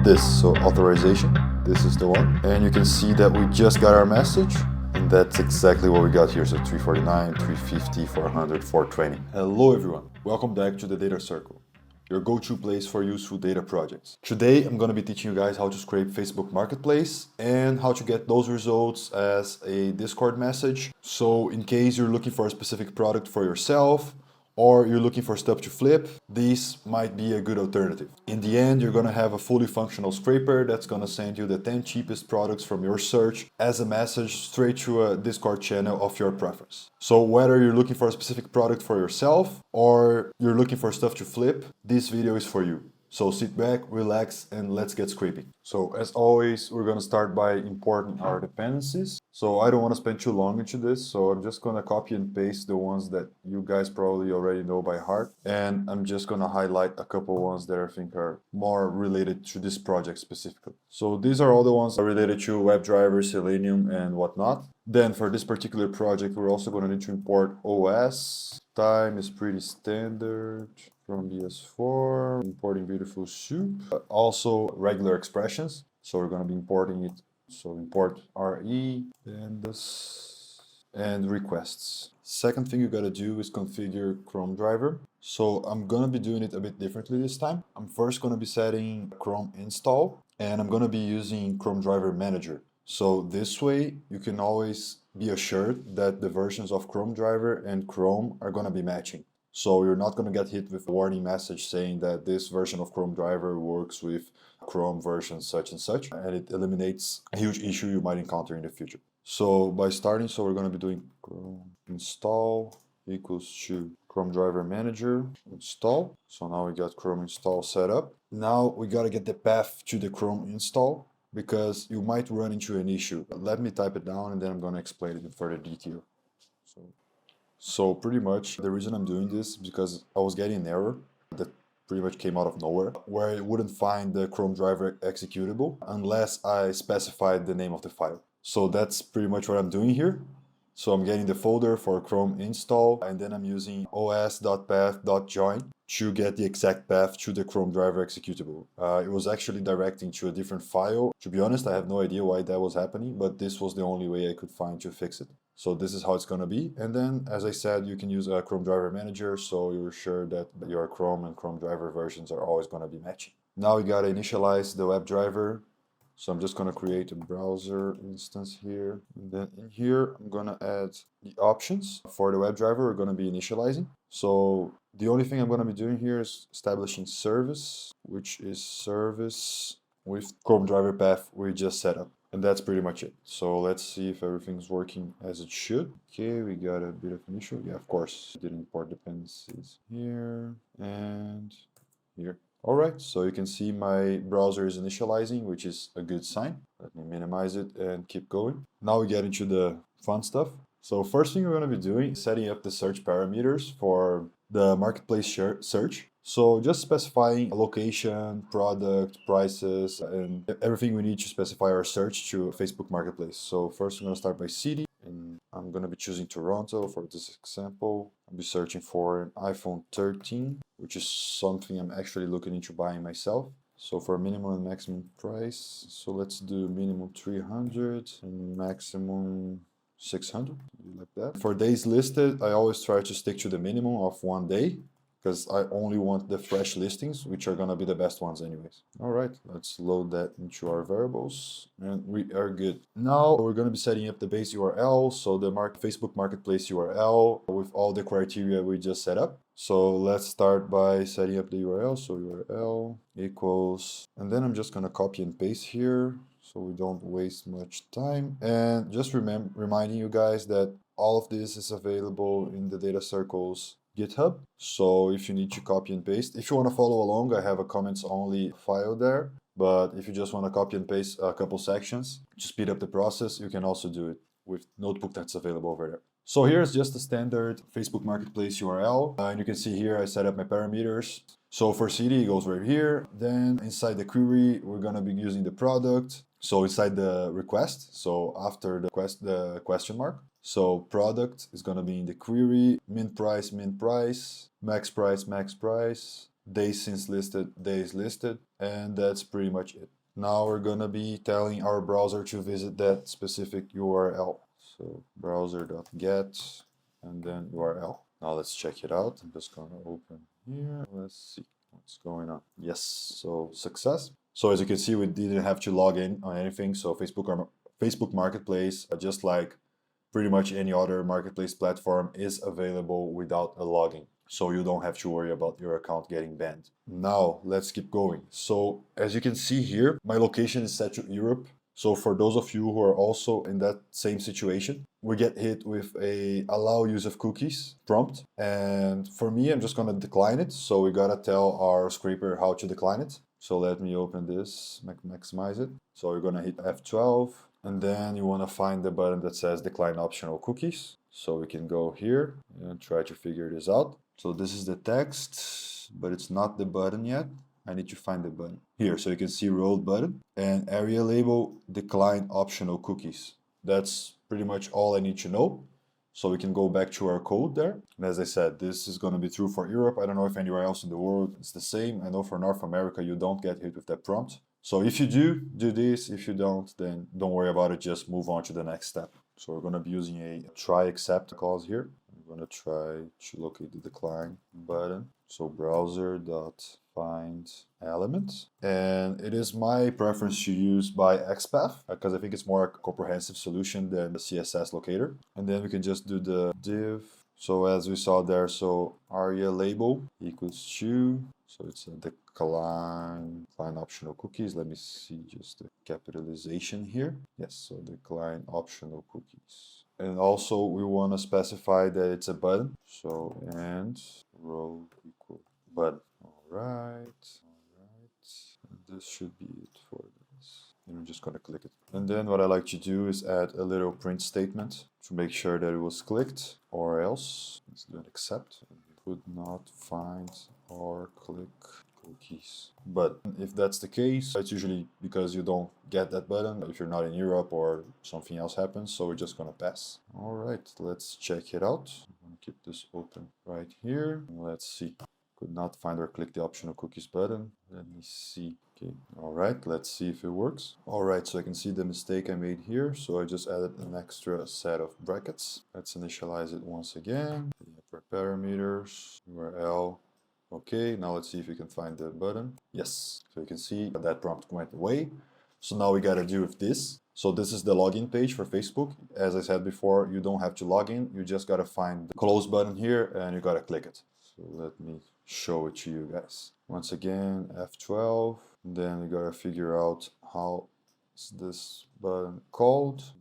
this, so authorization, this is the one. And you can see that we just got our message, and that's exactly what we got here. So 349, 350, 400, 420. Hello everyone, welcome back to the Data Circle, your go-to place for useful data projects. Today I'm going to be teaching you guys how to scrape Facebook Marketplace and how to get those results as a Discord message. So in case you're looking for a specific product for yourself, or you're looking for stuff to flip, this might be a good alternative. In the end, you're gonna have a fully functional scraper that's gonna send you the 10 cheapest products from your search as a message straight to a Discord channel of your preference. So whether you're looking for a specific product for yourself or you're looking for stuff to flip, this video is for you. So sit back, relax, and let's get scraping. So as always, we're gonna start by importing our dependencies. So I don't wanna spend too long into this, so I'm just gonna copy and paste the ones that you guys probably already know by heart. And I'm just gonna highlight a couple ones that I think are more related to this project specifically. So these are all the ones that are related to WebDriver, Selenium, and whatnot. Then for this particular project, we're also gonna need to import OS. Time is pretty standard. From BS4, importing beautiful soup. Also regular expressions, so we're going to be importing it. So import RE and this and requests. Second thing you got to do is configure Chromedriver. So I'm going to be doing it a bit differently this time. I'm first going to be setting Chrome install, and I'm going to be using Chromedriver Manager. So this way you can always be assured that the versions of Chromedriver and Chrome are going to be matching. So you're not going to get hit with a warning message saying that this version of Chromedriver works with Chrome version such and such, and it eliminates a huge issue you might encounter in the future. So by starting, so we're going to be doing Chrome install equals to Chromedriver Manager install. So now we got Chrome install set up. Now we got to get the path to the Chrome install, because you might run into an issue. Let me type it down and then I'm going to explain it in further detail. So pretty much the reason I'm doing this is because I was getting an error that pretty much came out of nowhere, where it wouldn't find the Chromedriver executable unless I specified the name of the file. So that's pretty much what I'm doing here. So I'm getting the folder for Chrome install, and then I'm using os.path.join to get the exact path to the Chromedriver executable. It was actually directing to a different file. To be honest, I have no idea why that was happening, but this was the only way I could find to fix it. So this is how it's going to be. And then, as I said, you can use a Chromedriver Manager, so you're sure that your Chrome and Chromedriver versions are always going to be matching. Now we got to initialize the WebDriver. So I'm just going to create a browser instance here. And then in here, I'm going to add the options. For the WebDriver, we're going to be initializing. So the only thing I'm going to be doing here is establishing service, which is service with Chromedriver path we just set up. And that's pretty much it. So let's see if everything's working as it should. Okay, we got a bit of an issue. Yeah, of course, didn't import dependencies here and here. All right, so you can see my browser is initializing, which is a good sign. Let me minimize it and keep going. Now we get into the fun stuff. So first thing we're going to be doing is setting up the search parameters for the marketplace search. So just specifying location, product, prices, and everything we need to specify our search to Facebook Marketplace. So first I'm going to start by city, and I'm going to be choosing Toronto for this example. I'll be searching for an iPhone 13, which is something I'm actually looking into buying myself. So for minimum and maximum price, so let's do minimum 300 and maximum 600, like that. For days listed, I always try to stick to the minimum of 1 day, because I only want the fresh listings, which are gonna be the best ones anyways. All right, let's load that into our variables, and we are good. Now we're gonna be setting up the base URL, so the Facebook Marketplace URL with all the criteria we just set up. So let's start by setting up the URL. So URL equals, and then I'm just gonna copy and paste here, so we don't waste much time. And just reminding you guys that all of this is available in the Data Circles GitHub. So if you need to copy and paste, if you want to follow along, I have a comments only file there. But if you just want to copy and paste a couple sections to speed up the process, you can also do it with Notebook that's available over there. So here's just a standard Facebook Marketplace URL. And you can see here I set up my parameters. So for city, it goes right here. Then inside the query, we're going to be using the product. So inside the request, so after the question mark. So product is going to be in the query, min price, max price, days since listed, days listed, and that's pretty much it. Now we're gonna be telling our browser to visit that specific URL. So browser.get and then URL. Now let's check it out. I'm just gonna open here. Let's see what's going on. Yes, so success. So as you can see, we didn't have to log in on anything. So Facebook Marketplace, just like pretty much any other marketplace platform, is available without a login. So you don't have to worry about your account getting banned. Now let's keep going. So as you can see here, my location is set to Europe. So for those of you who are also in that same situation, we get hit with a allow use of cookies prompt. And for me, I'm just gonna decline it. So we gotta tell our scraper how to decline it. So let me open this, maximize it. So you're gonna hit F12 and then you wanna find the button that says decline optional cookies. So we can go here and try to figure this out. So this is the text, but it's not the button yet. I need to find the button here. So you can see rolled button and area label decline optional cookies. That's pretty much all I need to know. So we can go back to our code there. And as I said, this is going to be true for Europe. I don't know if anywhere else in the world it's the same. I know for North America, you don't get hit with that prompt. So if you do this. If you don't, then don't worry about it. Just move on to the next step. So we're going to be using a try except clause here. I'm going to try to locate the decline button. So browser.find element. And it is my preference to use by XPath because I think it's more a comprehensive solution than the CSS locator. And then we can just do the div. So as we saw there, so aria label equals to, so it's a decline optional cookies. Let me see just the capitalization here. Yes, so decline optional cookies. And also we want to specify that it's a button. So and row equal button. All right. And this should be it for this. And I'm just going to click it. And then what I like to do is add a little print statement to make sure that it was clicked, or else let's do an except. Could not find or click cookies. But if that's the case, it's usually because you don't get that button if you're not in Europe or something else happens. So we're just gonna pass. All right, let's check it out. I'm gonna keep this open right here. Let's see. Could not find or click the optional cookies button. Let me see. Okay, all right, let's see if it works. All right, so I can see the mistake I made here. So I just added an extra set of brackets. Let's initialize it once again. The upper parameters, URL. Okay, now let's see if you can find the button. Yes, so you can see that prompt went away. So now we gotta do with this. So this is the login page for Facebook. As I said before, you don't have to log in. You just gotta find the close button here and you gotta click it. So let me show it to you guys. Once again, F12. Then we gotta figure out how is this button called.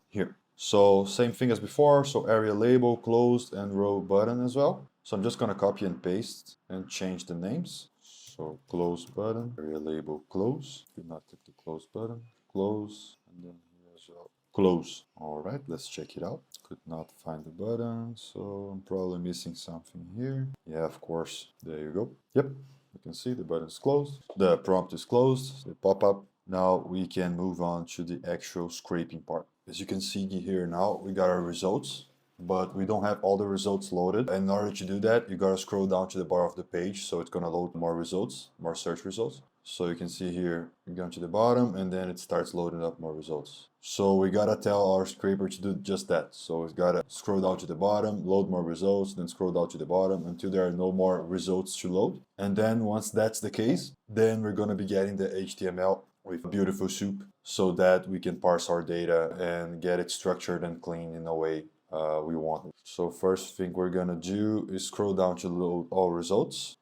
Here. So same thing as before. So area label, closed, and row button as well. So I'm just gonna copy and paste and change the names. So close button, area label, close. Do not click the close button, close, and then here as well. Close. All right, let's check it out. Could not find the button, so I'm probably missing something here. Yeah, of course. There you go. Yep, you can see the button is closed. The prompt is closed, the pop-up. Now we can move on to the actual scraping part. As you can see here now, we got our results, but we don't have all the results loaded. And in order to do that, you gotta scroll down to the bottom of the page, so it's gonna load more results, more search results. So you can see here, you go to the bottom and then it starts loading up more results. So we gotta tell our scraper to do just that. So we gotta scroll down to the bottom, load more results, then scroll down to the bottom until there are no more results to load. And then once that's the case, then we're gonna be getting the HTML with beautiful soup so that we can parse our data and get it structured and clean in a way we want it. So first thing we're gonna do is scroll down to load all results.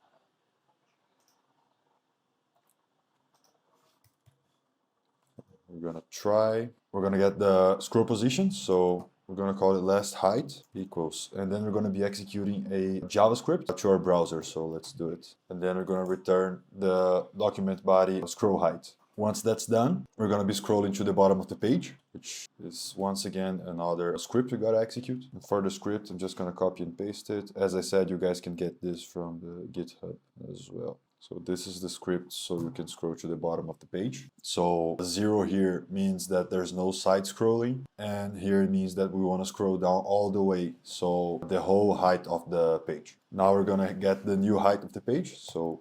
We're gonna get the scroll position, so we're gonna call it last height equals, and then we're gonna be executing a JavaScript to our browser, so let's do it. And then we're gonna return the document body scroll height. Once that's done, we're gonna be scrolling to the bottom of the page, which is once again another script we gotta execute. And for the script, I'm just gonna copy and paste it. As I said, you guys can get this from the GitHub as well. So this is the script, so you can scroll to the bottom of the page. So 0 here means that there's no side scrolling, and here it means that we want to scroll down all the way, so the whole height of the page. Now we're gonna get the new height of the page.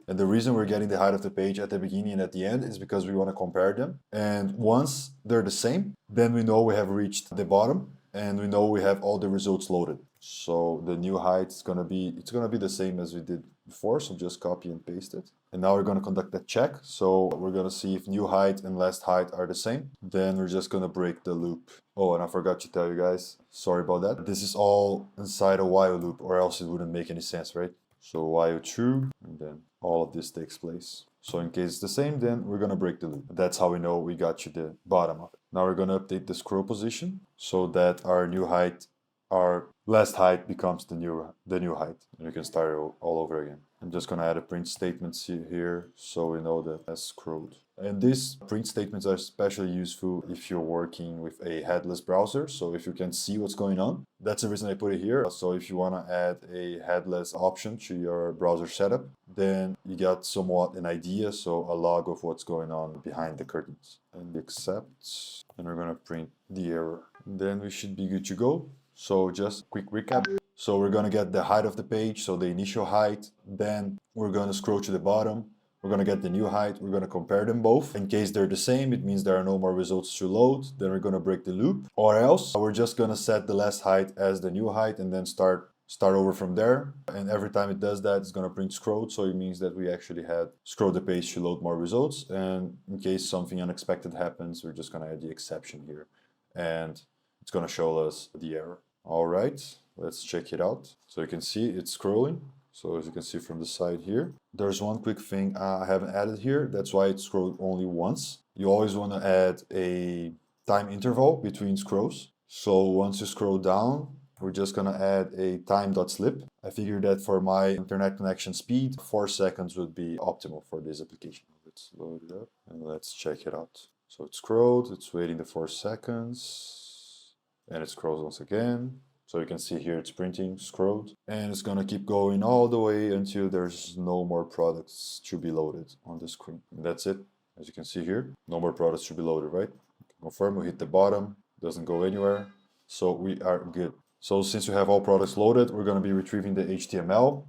And the reason we're getting the height of the page at the beginning and at the end is because we want to compare them. And once they're the same, then we know we have reached the bottom, and we know we have all the results loaded. So the new height is gonna be the same as we did before, so just copy and paste it. And now we're gonna conduct a check. So we're gonna see if new height and last height are the same. Then we're just gonna break the loop. Oh, and I forgot to tell you guys, sorry about that. This is all inside a while loop, or else it wouldn't make any sense, right? So while true, and then all of this takes place. So in case it's the same, then we're gonna break the loop. That's how we know we got to the bottom of it. Now we're gonna update the scroll position so that our new height, our last height becomes the new height. And we can start it all over again. I'm just gonna add a print statement here so we know that as scrolled. And these print statements are especially useful if you're working with a headless browser. So if you can see what's going on, that's the reason I put it here. So if you wanna add a headless option to your browser setup, then you got somewhat an idea, so a log of what's going on behind the curtains. And accept, and we're gonna print the error. And then we should be good to go. So just quick recap. So we're gonna get the height of the page, so the initial height. Then we're gonna scroll to the bottom. We're gonna get the new height. We're gonna compare them both. In case they're the same, it means there are no more results to load. Then we're gonna break the loop. Or else we're just gonna set the last height as the new height and then start over from there. And every time it does that, it's gonna print scrolled. So it means that we actually had scrolled the page to load more results. And in case something unexpected happens, we're just gonna add the exception here. And it's gonna show us the error. All right, let's check it out. So you can see it's scrolling. So as you can see from the side here, there's one quick thing I haven't added here. That's why it scrolled only once. You always want to add a time interval between scrolls. So once you scroll down, we're just gonna add a time.slip. I figured that for my internet connection speed, 4 seconds would be optimal for this application. Let's load it up and let's check it out. So it's scrolled, it's waiting the 4 seconds. And it scrolls once again. So you can see here it's printing, scrolled. And it's gonna keep going all the way until there's no more products to be loaded on the screen. And that's it. As you can see here, no more products to be loaded, right? Confirm, we hit the bottom, doesn't go anywhere. So we are good. So since we have all products loaded, we're gonna be retrieving the HTML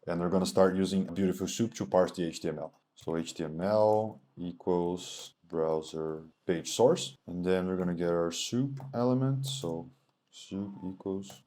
and we're gonna start using Beautiful Soup to parse the HTML. So HTML equals browser page source, and then we're gonna get our soup element. So soup equals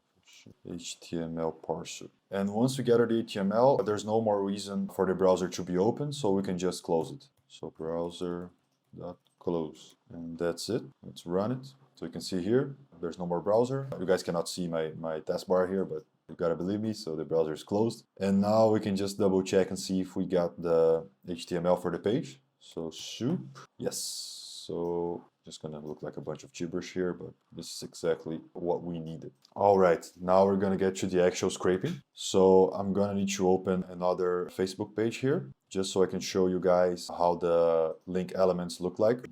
HTML parser. And once we gather the HTML, there's no more reason for the browser to be open, so we can just close it. So browser.close, and that's it. Let's run it. So you can see here, there's no more browser. You guys cannot see my taskbar here, but you gotta believe me, so the browser is closed. And now we can just double check and see if we got the HTML for the page. So soup, yes. So just gonna look like a bunch of gibberish here, but this is exactly what we needed. All right, now we're gonna get to the actual scraping. So I'm gonna need to open another Facebook page here, just so I can show you guys how the link elements look like.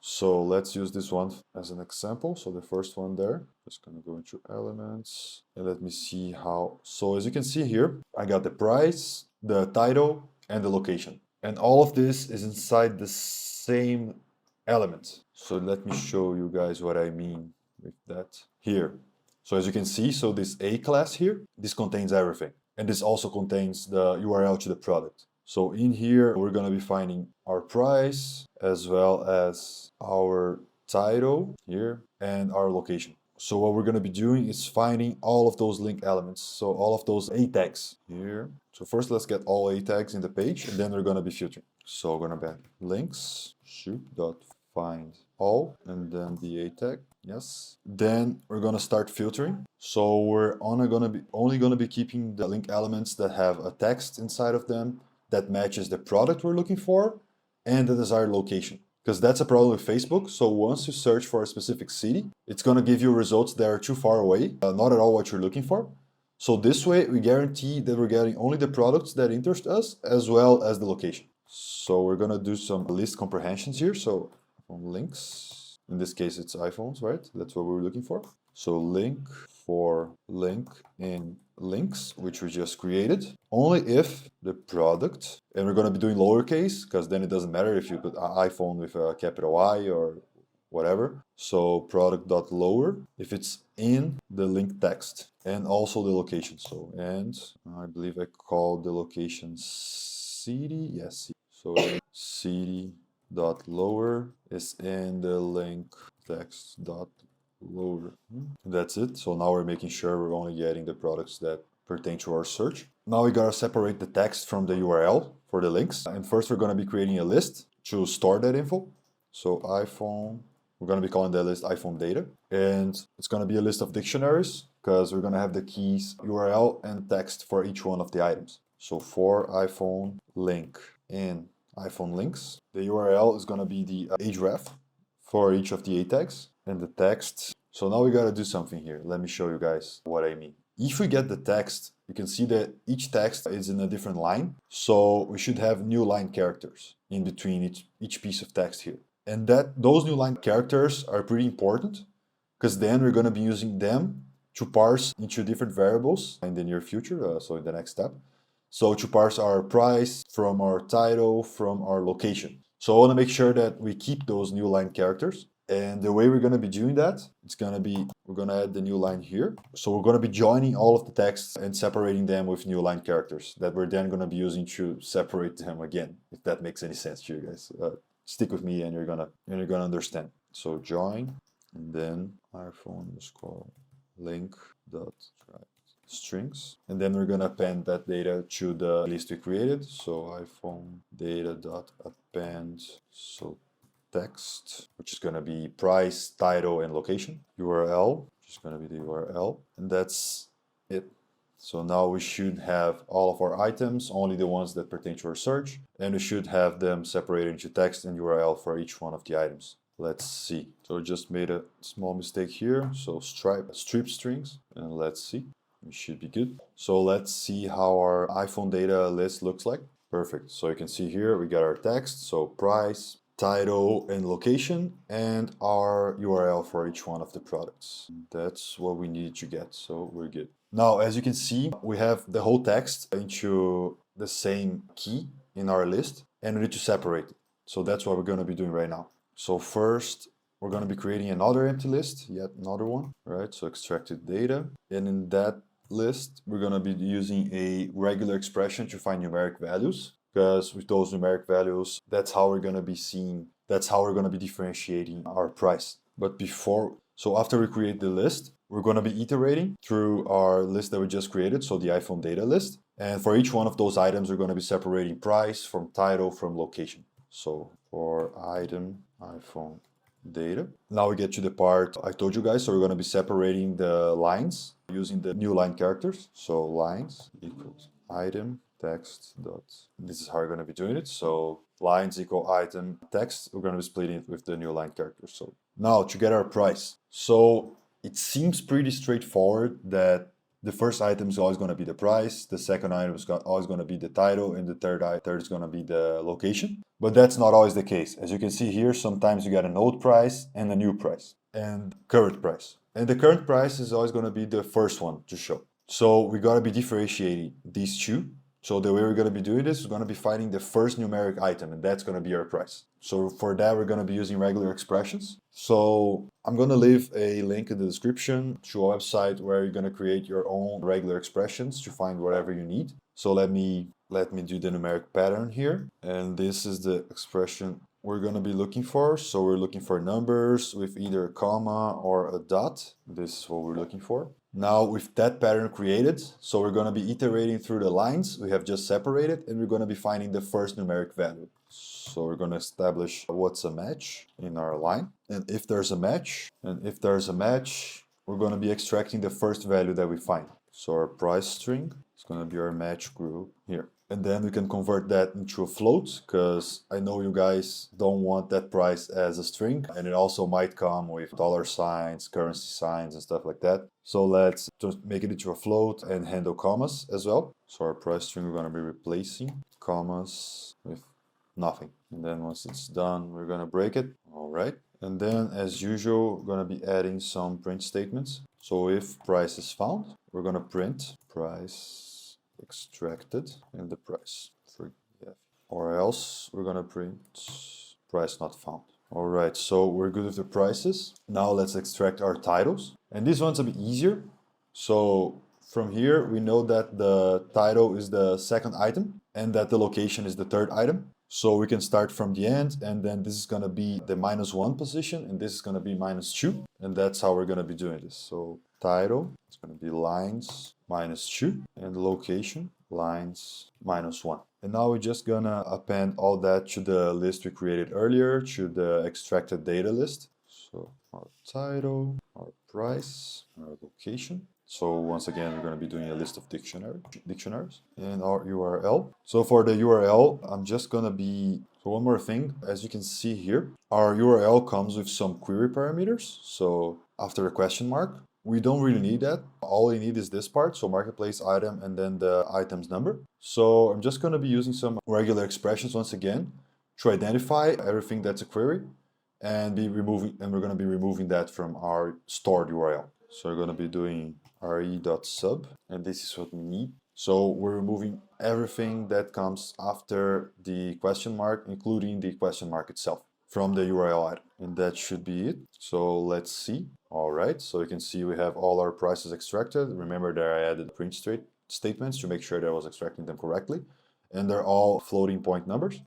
So let's use this one as an example. So the first one there, just gonna go into elements and let me see how. So as you can see here, I got the price, the title, and the location. And all of this is inside the same element. So let me show you guys what I mean with that here. So as you can see, so this A class here, this contains everything. And this also contains the URL to the product. So in here, we're gonna be finding our price as well as our title here and our location. So what we're gonna be doing is finding all of those link elements. So all of those A tags here. So first let's get all A tags in the page and then we're gonna be filtering. So we're gonna be links, soup.find all, and then the A tag. Yes. Then we're gonna start filtering. So we're only gonna be keeping the link elements that have a text inside of them that matches the product we're looking for and the desired location. Because that's a problem with Facebook. So once you search for a specific city, it's gonna give you results that are too far away, not at all what you're looking for. So this way, we guarantee that we're getting only the products that interest us as well as the location. So we're gonna do some list comprehensions here. So iPhone links. In this case, it's iPhones, right? That's what we were looking for. So link for link in links, which we just created, only if the product, and we're going to be doing lowercase, because then it doesn't matter if you put iPhone with a capital I or whatever. So product.lower if it's in the link text and also the location. So, and I believe I called the location city. Yes. So city.lower is in the link text dot lower. That's it. So now we're making sure we're only getting the products that pertain to our search. Now we gotta separate the text from the URL for the links. And first we're gonna be creating a list to store that info. So iPhone, we're gonna be calling that list iPhone data. And it's gonna be a list of dictionaries because we're gonna have the keys URL and text for each one of the items. So for iPhone link in iPhone links, the URL is gonna be the href for each of the A tags and the text. So now we gotta do something here. Let me show you guys what I mean. If we get the text, you can see that each text is in a different line. So we should have new line characters in between each piece of text here. And those new line characters are pretty important because then we're gonna be using them to parse into different variables in the near future, so in the next step. So to parse our price from our title, from our location. So I want to make sure that we keep those new line characters. And the way we're going to be doing that, we're going to add the new line here. So we're going to be joining all of the texts and separating them with new line characters that we're then going to be using to separate them again, if that makes any sense to you guys. Stick with me and you're gonna understand. So join and then iPhone underscore link dot strings, and then we're gonna append that data to the list we created. So iPhone data dot append, so text, which is gonna be price, title, and location. URL, which is gonna be the URL, and that's it. So now we should have all of our items, only the ones that pertain to our search, and we should have them separated into text and URL for each one of the items. Let's see. So I just made a small mistake here. So strip strings, and let's see. We should be good. So let's see how our iPhone data list looks like. Perfect. So you can see here we got our text, so price, title, and location, and our URL for each one of the products. That's what we needed to get, so we're good. Now, as you can see, we have the whole text into the same key in our list, and we need to separate it. So that's what we're going to be doing right now. So first, we're going to be creating another empty list, yet another one, right? So extracted data, and in that list, we're going to be using a regular expression to find numeric values, because with those numeric values, that's how we're going to be differentiating our price. But so after we create the list, we're going to be iterating through our list that we just created, so the iPhone data list. And for each one of those items, we're going to be separating price from title from location. So for item iPhone data. Now we get to the part I told you guys. So we're going to be separating the lines using the new line characters. So lines equals item text dot. This is how we're going to be doing it. So lines equal item text. We're going to be splitting it with the new line characters. So now to get our price. So it seems pretty straightforward that the first item is always going to be the price, the second item is always going to be the title, and the third is going to be the location. But that's not always the case. As you can see here, sometimes you get an old price and a new price and current price. And the current price is always going to be the first one to show. So we got to be differentiating these two. So the way we're going to be doing this is going to be finding the first numeric item, and that's going to be our price. So for that, we're going to be using regular expressions. So I'm going to leave a link in the description to a website where you're going to create your own regular expressions to find whatever you need. So let me do the numeric pattern here. And this is the expression we're going to be looking for. So we're looking for numbers with either a comma or a dot. This is what we're looking for. Now with that pattern created, so we're going to be iterating through the lines we have just separated, and we're going to be finding the first numeric value. So we're going to establish what's a match in our line. And if there's a match, we're going to be extracting the first value that we find. So our price string is going to be our match group here. And then we can convert that into a float, because I know you guys don't want that price as a string. And it also might come with dollar signs, currency signs, and stuff like that. So let's just make it into a float and handle commas as well. So our price string, we're going to be replacing commas with nothing. And then once it's done, we're gonna break it. All right. And then as usual, we're gonna be adding some print statements. So if price is found, we're gonna print price extracted and the price for yeah. Or else we're gonna print price not found. All right, so we're good with the prices. Now let's extract our titles. And this one's a bit easier. So from here, we know that the title is the second item and that the location is the third item. So we can start from the end, and then this is gonna be the -1 position, and this is gonna be -2. And that's how we're gonna be doing this. So title, it's gonna be lines -2, and the location, lines -1. And now we're just gonna append all that to the list we created earlier, to the extracted data list. So our title, our price, our location. So once again, we're going to be doing a list of dictionaries and our URL. So for the URL, I'm just going to be, so one more thing, as you can see here, our URL comes with some query parameters. So after a question mark, we don't really need that. All we need is this part, so marketplace item and then the item's number. So I'm just going to be using some regular expressions once again to identify everything that's a query and we're going to be removing that from our stored URL. So we're going to be doing re.sub, and this is what we need. So we're removing everything that comes after the question mark, including the question mark itself from the URL item. And that should be it. So let's see. All right, so you can see we have all our prices extracted. Remember that I added print statements to make sure that I was extracting them correctly. And they're all floating point numbers,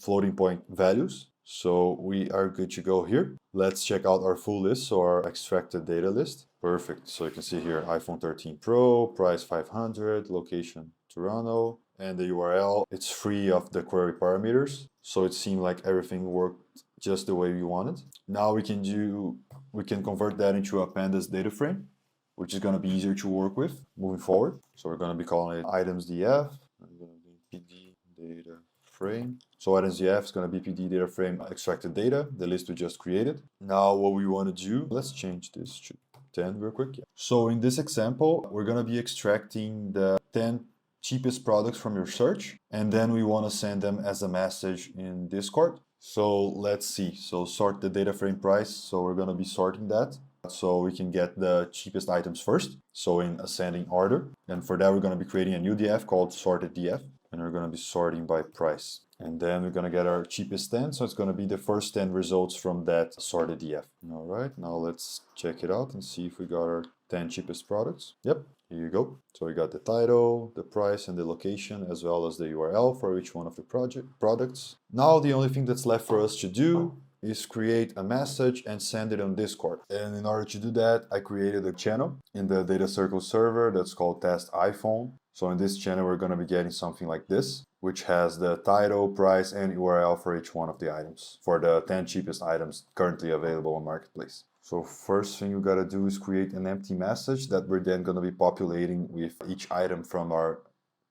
floating point values. So we are good to go here. Let's check out our full list, so our extracted data list. Perfect. So you can see here iPhone 13 Pro, price 500, location Toronto, and the URL. It's free of the query parameters. So it seemed like everything worked just the way we wanted. Now we can convert that into a pandas data frame, which is going to be easier to work with moving forward. So we're going to be calling it items.df. I'm going to be PD data frame. So items.df is going to be PD data frame extracted data, the list we just created. Now what we want to do, let's change this to 10 real quick. Yeah. So in this example, we're going to be extracting the 10 cheapest products from your search, and then we want to send them as a message in Discord. So let's see. So sort the data frame price. So we're going to be sorting that so we can get the cheapest items first. So in ascending order. And for that, we're going to be creating a new DF called sorted DF. And we're going to be sorting by price. And then we're going to get our cheapest 10. So it's going to be the first 10 results from that sorted DF. All right, now let's check it out and see if we got our 10 cheapest products. Yep, here you go. So we got the title, the price, and the location, as well as the URL for each one of the products. Now the only thing that's left for us to do is create a message and send it on Discord. And in order to do that, I created a channel in the Data Circle server that's called Test iPhone. So in this channel, we're going to be getting something like this, which has the title, price, and URL for each one of the items, for the 10 cheapest items currently available on Marketplace. So first thing we got to do is create an empty message that we're then going to be populating with each item from our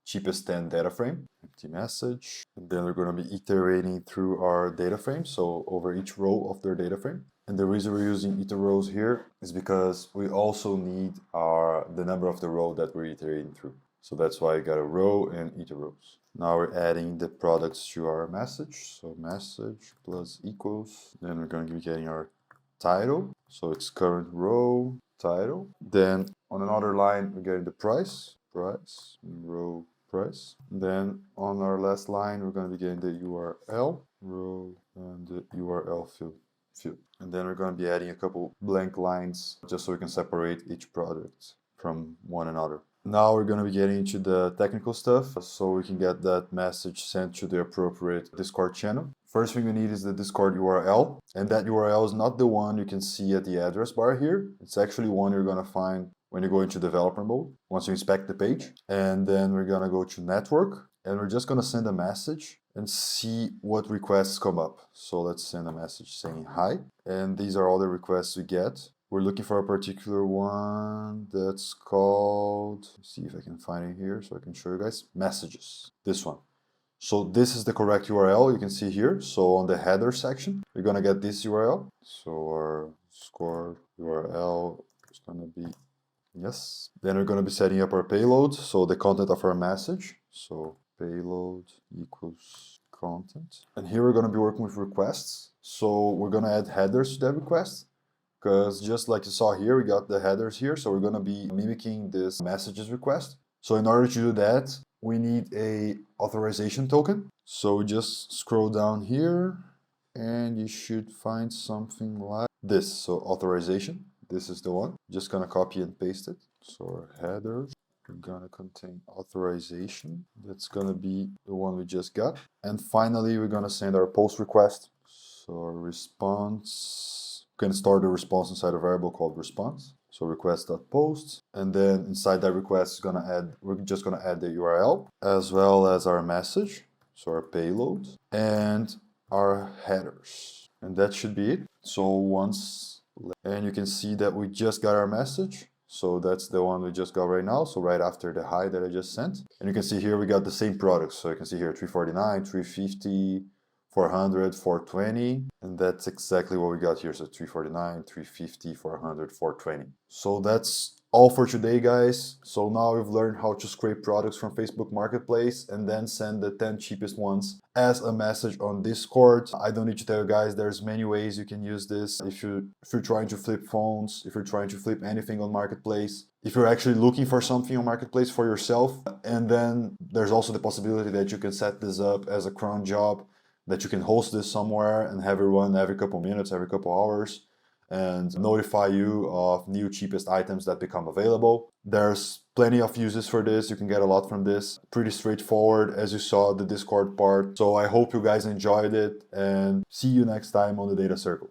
cheapest 10 data frame. Empty message. And then we're going to be iterating through our data frame, so over each row of their data frame. And the reason we're using iter rows here is because we also need the number of the row that we're iterating through. So that's why I got a row and iter rows. Now we're adding the products to our message. So message plus equals. Then we're going to be getting our title. So it's current row title. Then on another line, we're getting the price, row price. Then on our last line, we're going to be getting the URL, row, and the URL field. And then we're going to be adding a couple blank lines just so we can separate each product from one another. Now we're going to be getting into the technical stuff so we can get that message sent to the appropriate Discord channel. First thing we need is the Discord URL, and that URL is not the one you can see at the address bar here. It's actually one you're going to find when you go into developer mode, once you inspect the page. And then we're going to go to network, and we're just going to send a message and see what requests come up. So let's send a message saying hi, and these are all the requests we get. We're looking for a particular one that's called, let's see if I can find it here so I can show you guys, messages, this one. So this is the correct URL you can see here. So on the header section, we're gonna get this URL. So our score URL is gonna be, yes. Then we're gonna be setting up our payload. So the content of our message. So payload equals content. content. And here we're going to be working with requests. So we're going to add headers to that request. Because just like you saw here, we got the headers here. So we're going to be mimicking this messages request. So in order to do that, we need a authorization token. So we just scroll down here and you should find something like this. So authorization, this is the one. Just gonna copy and paste it. So our headers are gonna contain authorization. That's gonna be the one we just got. And finally, we're gonna send our post request. So our response, we can store the response inside a variable called response. So request.post, and then inside that request we're just gonna add the URL as well as our message, so our payload and our headers, and that should be it. So and you can see that we just got our message. So that's the one we just got right now. So right after the hi that I just sent, and you can see here we got the same products. So you can see here 349, 350. 400, 420, and that's exactly what we got here. So 349, 350, 400, 420. So that's all for today, guys. So now we've learned how to scrape products from Facebook Marketplace and then send the 10 cheapest ones as a message on Discord. I don't need to tell you guys, there's many ways you can use this. If you're trying to flip phones, if you're trying to flip anything on Marketplace, if you're actually looking for something on Marketplace for yourself, and then there's also the possibility that you can set this up as a cron job, that you can host this somewhere and have it run every couple minutes, every couple hours, and notify you of new cheapest items that become available. There's plenty of uses for this. You can get a lot from this. Pretty straightforward, as you saw the Discord part. So I hope you guys enjoyed it, and see you next time on the Data Circle.